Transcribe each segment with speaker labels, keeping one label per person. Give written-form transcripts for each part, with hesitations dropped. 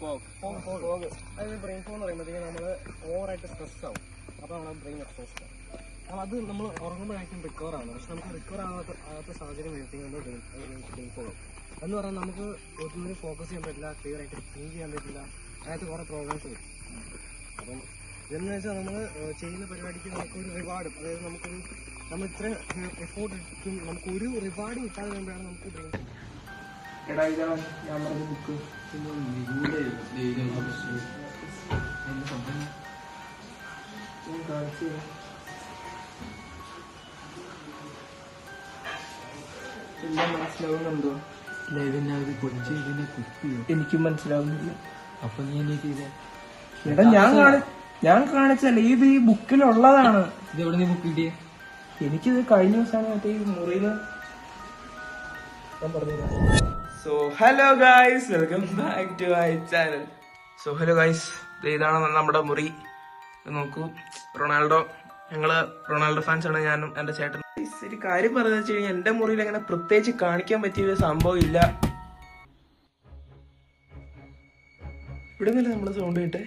Speaker 1: Fog. അതായത് brain fog എന്ന് പറയുമ്പോഴത്തേക്കും നമ്മൾ ഓവറായിട്ട് സ്ട്രെസ് ആവും. അപ്പോൾ നമ്മളെ ബ്രെയിൻ എക്സോസ്റ്റ് ആവും. അപ്പോൾ അത് നമ്മൾ ഉറങ്ങുമ്പോഴായിരിക്കും റിക്കവർ ആവുന്നത്. പക്ഷെ നമുക്ക് റിക്കവർ ആകാത്ത സാഹചര്യം വരുത്തിയും ബ്രെയിൻ ഫോഗ് എന്ന് പറഞ്ഞാൽ നമുക്ക് ഒന്നും ഫോക്കസ് ചെയ്യാൻ പറ്റില്ല, ക്ലിയർ ആയിട്ട് തിങ്ക് ചെയ്യാൻ പറ്റില്ല. അതിനകത്ത് കുറേ പ്രോബ്ലംസ് വരും. അപ്പം ഇതെന്ന് വെച്ചാൽ നമ്മൾ ചെയ്യുന്ന പരിപാടിക്ക് നമുക്കൊരു റിവാർഡ്, അതായത് നമ്മൾ ഇത്ര എഫോർട്ട് ഇട്ടും നമുക്കൊരു റിവാർഡ് കിട്ടാതെ വരുമ്പോഴാണ് നമുക്ക് ബ്രെയിൻ ഞാൻ പറഞ്ഞ ബുക്ക് മനസ്സിലാവുന്നുണ്ടോ? എനിക്കും മനസ്സിലാവുന്നില്ല.
Speaker 2: അപ്പൊ നീ എന്നെ ചെയ്തേ?
Speaker 1: എടാ ഞാൻ കാണിച്ചല്ലേ, ഇത് ഈ ബുക്കിലുള്ളതാണ്.
Speaker 2: ഇത് എവിടെ നീ ബുക്ക് കിട്ടിയേ?
Speaker 1: എനിക്കിത് കഴിഞ്ഞ ദിവസമാണ് മറ്റേ ഈ മുറിയില് ഞാൻ പറഞ്ഞില്ല. So hello guys, welcome back to my channel. So hello guys, ഇതാണ് നമ്മുടെ മുറി. നോക്കൂ, ഞങ്ങള് റൊണാൾഡോ ഫാൻസ് ആണ്, ഞാനും എന്റെ ചേട്ടൻ. ഒരു കാര്യം പറയുന്നത് വെച്ച് കഴിഞ്ഞാൽ എന്റെ മുറിയിൽ അങ്ങനെ പ്രത്യേകിച്ച് കാണിക്കാൻ പറ്റിയ ഒരു സംഭവം ഇല്ല. ഇവിടെ നിന്നല്ലേ നമ്മള് സൗണ്ട് കിട്ടെ.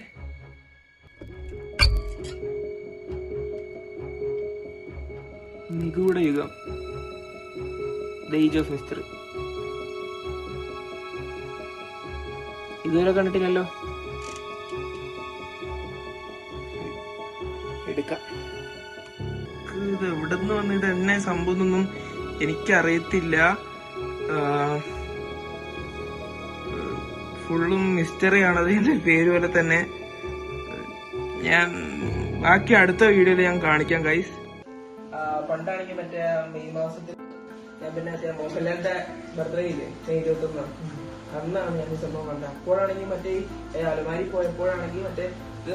Speaker 1: നിഗൂഢ യുഗം, ദ ഏജ് ഓഫ് മിസ്റ്ററി. ഇതുവരെ കണ്ടിട്ടില്ലല്ലോ. എടുക്കാം. ഇത് എവിടെ നിന്ന് വന്നിട്ട് എന്നെ സംഭവം ഒന്നും എനിക്കറിയത്തില്ല. ഫുള്ളും മിസ്റ്ററിയാണ്. അതിന്റെ പേര് പോലെ തന്നെ. ഞാൻ ബാക്കി അടുത്ത വീഡിയോയിൽ ഞാൻ കാണിക്കാം ഗൈസ്. പണ്ടാണെങ്കിൽ മറ്റേ മെയ് മാസത്തിൽ ഞാൻ പിന്നെ മോഹൻലാലിന്റെ ബർത്ത്ഡേ ഇല്ലേ, മെയ് 21, അന്നാണ് ഞാൻ ഈ സംഭവം കണ്ടത്. അപ്പോഴാണെങ്കിൽ മറ്റേ അലമാരി പോയപ്പോഴാണെങ്കിൽ മറ്റേ ഇത്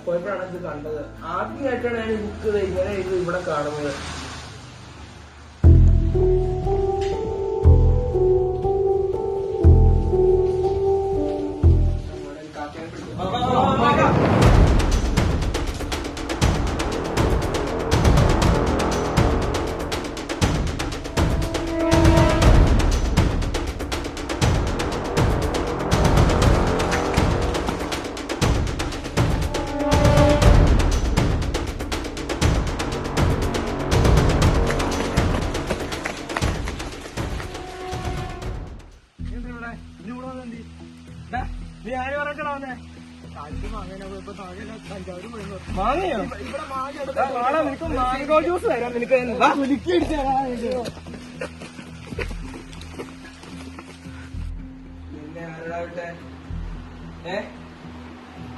Speaker 1: പോയപ്പോഴാണ് ഇത് കണ്ടത്. ആദ്യമായിട്ടാണ് ഞാൻ ഈ ബുക്ക് ഇങ്ങനെ ഇവിടെ കാണുന്നത്. മാംഗോ ജ്യൂസ് തരാം നിനക്ക്.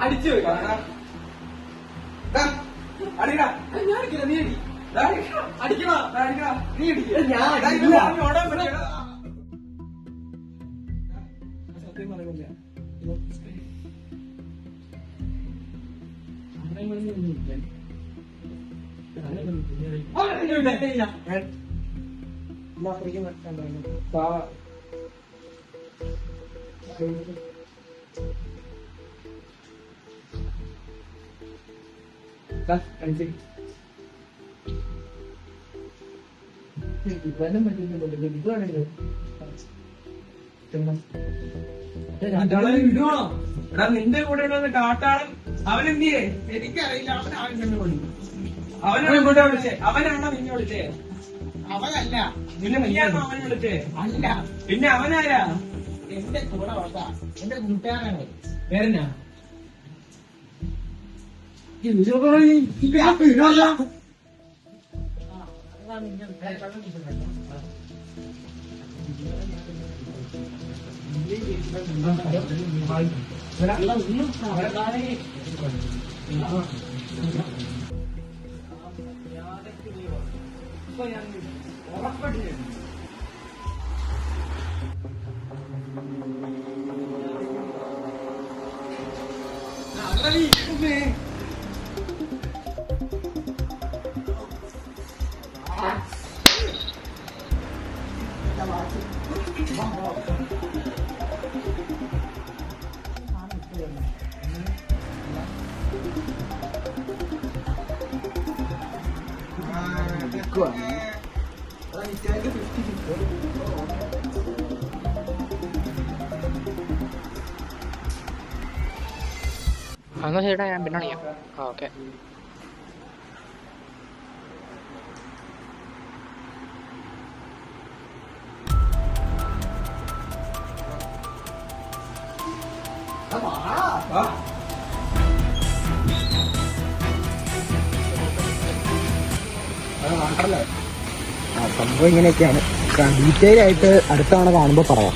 Speaker 1: അടിച്ചു അടിക്കടാ, നീ അടിക്കടാ, നീ സത്യം പറയുന്നില്ല. നിന്റെ കൂടെ കാട്ടാളൻ അവനെന്തിയേ എനിക്കറിയില്ല. അവനാണ് ഇങ്ങോട്ട് വിളിച്ചേ. അവനാണോ നിന്നെ വിളിച്ചേ? അവനല്ല. പിന്നെ നീയാണോ അവനെ വിളിച്ചേ? അല്ല. പിന്നെ അവനാരാ? എന്റെ കൂടെ വന്ന എന്റെ കൂട്ടുകാരാണ്. പേരെന്നാ?
Speaker 3: എന്നാൽ ചേട്ടാ ഞാൻ പിന്നെ വിളിക്കാം. ആ ഓക്കെ.
Speaker 4: സംഭവം ഇങ്ങനെയൊക്കെയാണ്. ഡീറ്റെയിൽ ആയിട്ട് അടുത്ത തവണ കാണുമ്പോൾ പറയാം.